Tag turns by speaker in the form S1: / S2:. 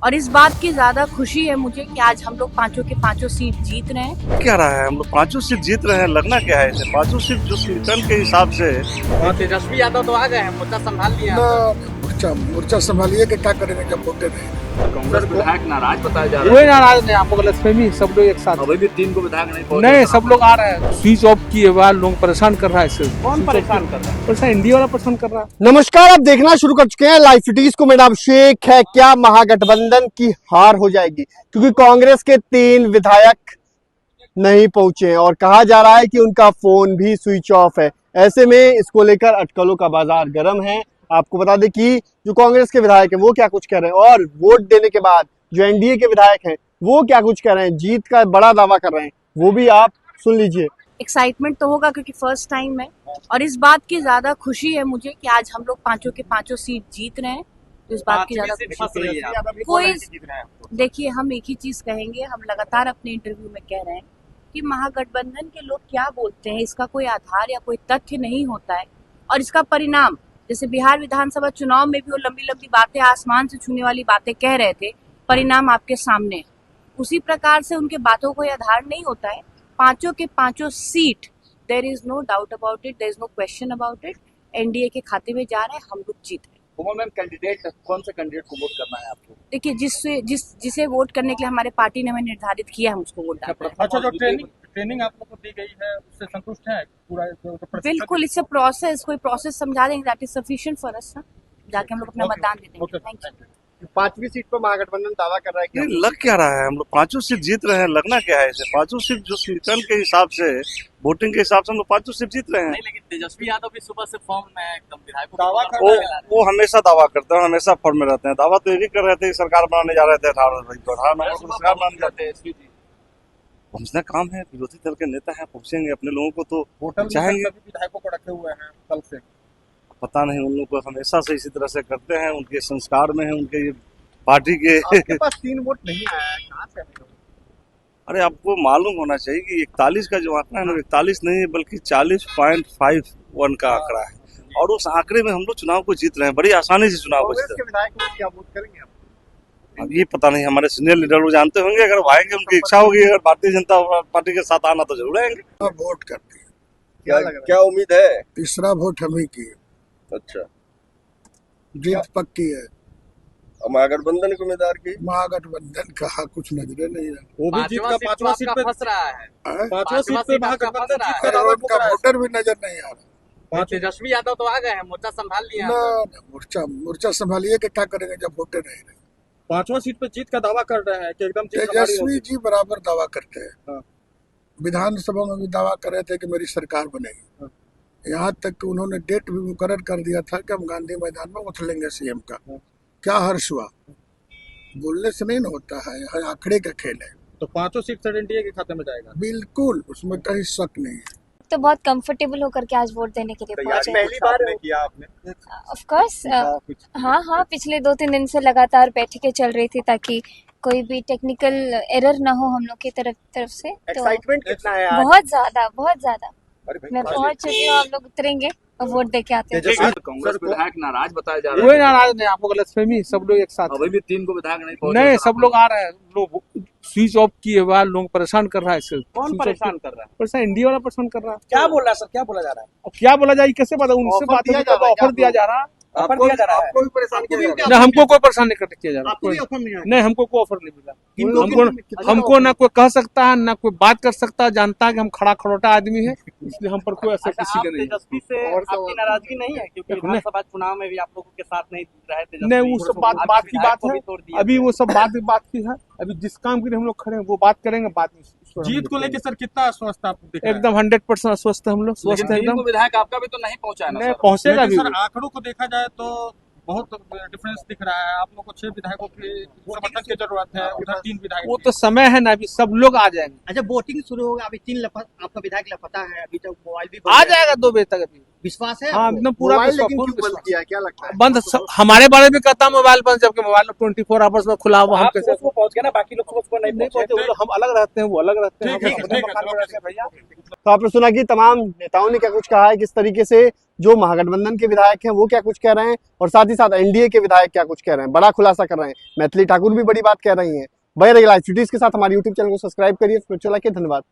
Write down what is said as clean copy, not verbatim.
S1: और इस बात की ज्यादा खुशी है मुझे कि आज हम लोग पांचों के पांचों सीट जीत रहे हैं।
S2: क्या रहा है, हम लोग पांचों सीट जीत रहे हैं। लगना क्या है इसे, पांचों सीट जो संगठन के हिसाब से।
S3: तेजस्वी यादव तो आ गए हैं, मुद्दा संभाल लिया।
S4: मोर्चा संभालिए कि क्या करेंगे जब वोटे नहीं।
S3: कांग्रेस विधायक नाराज बताया जा रहा
S5: कोई नाराज नहीं, आपको गलतफहमी, सब लोग एक साथ।
S3: है। अभी भी 3 को विधायक नहीं पहुंचे।
S5: नहीं, सब लोग आ रहे हैं। स्विच ऑफ किए हुआ लोग परेशान कर रहा है इससे।
S3: कौन परेशान कर रहा है?
S5: परेशान इंडिया वाला परेशान कर रहा है।
S4: नमस्कार, आप देखना शुरू कर चुके हैं लाइव सिटीज को। मेरा नाम शेख है। क्या महागठबंधन की हार हो जाएगी? क्योंकि कांग्रेस के 3 विधायक नहीं पहुंचे और कहा जा रहा है कि उनका फोन भी स्विच ऑफ है। ऐसे में इसको लेकर अटकलों का बाजार गर्म है। आपको बता दें कि जो कांग्रेस के विधायक हैं वो क्या कुछ कह रहे हैं और वोट देने के बाद जो एनडीए के विधायक हैं वो क्या कुछ कह रहे हैं, जीत का बड़ा दावा कर रहे हैं, वो भी आप सुन लीजिए।
S1: एक्साइटमेंट तो होगा क्योंकि फर्स्ट टाइम है और इस बात की ज्यादा खुशी है मुझे कि आज हम लोग पांचों के पांचों सीट जीत रहे हैं। तो इस बात की ज्यादा खुशी है। कोई देखिए, हम एक ही चीज कहेंगे, हम लगातार अपने इंटरव्यू में कह रहे हैं कि महागठबंधन के लोग क्या बोलते हैं इसका कोई आधार या कोई तथ्य नहीं होता है। और इसका परिणाम, जैसे बिहार विधानसभा चुनाव में भी वो लंबी लंबी बातें, आसमान से छूने वाली बातें कह रहे थे, परिणाम आपके सामने है। उसी प्रकार से उनके बातों कोई आधार नहीं होता है। पांचों के पांचों seat, there is no doubt about it, there is no question about it, NDA के खाते में जा रहे हैं, हम लोग जीत रहे हैं।
S3: मैम, कैंडिडेट कौन से कैंडिडेट को वोट करना है आपको?
S1: देखिए, जिसे वोट करने के लिए हमारे पार्टी ने हमें निर्धारित किया है, हम उसको वोट डालते हैं।
S5: अच्छा, जो ट्रेनिंग आप लोग को दी गई है उससे संतुष्ट है पूरा?
S1: बिल्कुल, इससे प्रोसेस, कोई प्रोसेस समझा देंगे, that is sufficient for us. जाके हम लोग अपना मतदान दे देंगे। Thank you.
S4: 5वीं सीट पर महागठबंधन दावा कर रहा है कि
S2: लग क्या रहा है, हम लोग पांचों सीट जीत रहे हैं। लगना क्या है इसे, पांचों सीट जो संगठन के हिसाब से, वोटिंग के हिसाब से हम लोग पांचों सीट जीत रहे हैं।
S3: नहीं, लेकिन तेजस्वी यादव भी सुबह से फॉर्म में है, एकदम विधायक
S5: दावा कर
S2: वो वो हमेशा दावा करते हैं, हमेशा फॉर्म में रहते हैं। दावा तो ये भी कर रहे थे कि सरकार बनाने जा रहे थे 18 तारीख को। 18 नवंबर को सरकार बनाने जाते हैं। पहुंचना काम है, विरोधी दल के नेता हैं, पहुंचेंगे। अपने लोगों को तो
S5: होटल में
S2: चाहेंगे।
S5: सभी विधायकों को रखे हुए हैं कल से।
S2: पता नहीं, उन लोगों को हमेशा से इसी तरह से करते हैं, उनके संस्कार में है, उनके ये पार्टी के।
S4: आपके पास 3 वोट नहीं आया है, कहां से आएगा?
S2: अरे, आपको मालूम होना चाहिए कि 41 का जो आंकड़ा है ना, 41 नहीं है बल्कि 40.51 का आंकड़ा है। और उस आंकड़े में हम लोग चुनाव को जीत रहे हैं, बड़ी आसानी से चुनाव को
S4: कांग्रेस
S2: जीत
S4: के
S2: रहे
S4: विधायक लोग क्या वोट करेंगे?
S2: हैं। अब ये पता नहीं, हमारे सीनियर लीडर लोग जानते होंगे। अगर वो आएंगे, उनकी इच्छा होगी अगर भारतीय जनता पार्टी के साथ आना, तो जरूर आएंगे।
S4: वोट करते हैं। क्या लग रहा है?
S3: क्या उम्मीद है?
S4: तीसरा वोट हम ही की,
S3: अच्छा,
S4: जीत पक्की है।
S3: महागठबंधन के उम्मीदवार की
S4: महागठबंधन कहा कुछ नजरे नहीं है।
S5: वो भी जीत का 5वां सीट पे
S3: फंस रहा है।
S5: 5वां सीट पे महागठबंधन जीत का
S4: अरे
S5: दावा
S4: उनका
S5: कर रहा है।
S4: वोटर भी नजर नहीं आ रहा।
S3: तेजस्वी यादव तो आ गए हैं, मुद्दा संभाल लिया।
S4: ना, मोर्चा संभालिए कि क्या करेंगे जब वोटे नहीं रहे।
S5: 5वां सीट पे जीत का दावा कर रहे हैं कि एकदम जीत हमारी
S4: तेजस्वी
S5: होगी।
S4: जी बराबर दावा करते हैं।
S5: हाँ।
S4: विधानसभा में भी दावा कर रहे थे कि मेरी सरकार बनेगी।
S5: हाँ।
S4: यहाँ तक कि उन्होंने डेट भी मुकर्रर कर दिया था कि हम गांधी मैदान में उछलेंगे सीएम का।
S5: हाँ।
S4: क्या हर्ष हुआ? बोलने से नहीं ना होता है, यह आंकड़े का खेल है।
S5: तो 5 सीट से एनडीए के खाते में जाएगा।
S4: बिल्कुल, उसमें कहीं शक नहीं है।
S6: तो बहुत कंफर्टेबल होकर के आज वोट देने के लिए पहुंचे।
S3: पहली बार किया आपने?
S6: ऑफ कोर्स, हाँ, पिछले 2-3 दिन से लगातार बैठकें चल रही थी ताकि कोई भी टेक्निकल एरर ना हो हम लोग की तरफ से। तो
S3: एक्साइटमेंट कितना है आज?
S6: बहुत ज्यादा मैं पहुंच चुकी हूँ। आप लोग उतरेंगे और वोट दे के आते हैं।
S3: कांग्रेस विधायक नाराज बताया जा रहा
S5: कोई नाराज नहीं, आपको गलतफहमी, सब लोग एक साथ।
S3: अभी भी 3 को विधायक नहीं पहुंचे।
S5: नहीं, सब लोग आ रहे हैं। लोग स्विच ऑफ किए हुआ लोग परेशान कर रहा है इससे।
S3: कौन परेशान कर रहा है?
S5: परेशान इंडिया वाला परेशान कर रहा है।
S3: क्या बोल रहा है सर? क्या बोला जा रहा है?
S5: अब क्या बोला जाए, कैसे पता? उनसे बात होगी तब ऑफर दिया जा रहा है।
S3: ऑफर दिया जा रहा है?
S4: आपको भी परेशान किया जा रहा है?
S5: नहीं, हमको कोई परेशान नहीं किया जा रहा। नहीं, हमको कोई ऑफर नहीं मिला। हमको ना कोई कह सकता है, ना कोई बात कर सकता है। जानता है कि हम खड़ा खड़ोटा आदमी है, इसलिए हम पर कोई ऐसा किसी का नहीं है।
S3: तेजस्वी से आपकी नाराजगी नहीं है क्योंकि विधानसभा चुनाव में भी आप लोगों के साथ नहीं रहे थे?
S5: नहीं, वो सब बात की बात है। अभी वो सब बात की है। अभी जिस काम के लिए हम लोग खड़े हैं वो बात करेंगे बाद में।
S7: जीत को लेकर सर कितना आश्वस्त आप दिख रहा है?
S5: एकदम 100% आश्वस्त है हम लोग, स्वस्थ है एकदम।
S3: विधायक आपका भी तो नहीं पहुंचा है ना
S5: नहीं
S3: सर?
S5: पहुंचेगा भी।
S7: लेकिन सर आंकड़ों को देखा जाए तो बहुत डिफरेंस दिख रहा है। आप लोग को 6 विधायकों की समर्थन की जरूरत है, उधर 3 विधायक
S5: वो
S7: की।
S5: तो समय है ना, अभी सब लोग आ जाएंगे।
S8: अच्छा, वोटिंग शुरू होगा। अभी 3 आपका विधायक लापता है, अभी तक मोबाइल भी
S5: आ जाएगा 2 बजे तक। अभी
S3: विश्वास है
S5: हाँ
S3: आपको?
S5: एकदम पूरा
S4: मोबाइल
S5: विश्वास,
S4: लेकिन
S5: फुल
S4: क्यों बंद
S5: विश्वास।
S4: किया है, क्या लगता है?
S5: बंद हमारे बारे में कहता मोबाइल बंद, जबकि मोबाइल 24 आवर्स में खुला हुआ, हम
S3: आप
S5: कैसे
S3: सुबह पहुंच गए ना, बाकी लोग सुबह नहीं
S5: नहीं
S3: पहुंचे।
S5: पहुंचे? वो लोग- हम अलग रहते हैं, वो अलग रहते हैं,
S7: ठीक है,
S5: हम अपने
S7: ठीक है,
S5: मकान में
S7: ओके।
S5: रहते हैं भैया।
S4: तो आपने सुना कि तमाम नेताओं ने क्या कुछ कहा है, किस तरीके से जो महागठबंधन के विधायक हैं वो क्या कुछ कह रहे हैं, और साथ ही साथ एनडीए के विधायक क्या कुछ कह रहे हैं, बड़ा खुलासा कर रहे हैं। मैथिली ठाकुर भी बड़ी बात कह रही हैं। बने रहिए लाइव सिटीज के साथ, हमारे यूट्यूब चैनल को सब्सक्राइब करिए। फिर चला के धन्यवाद।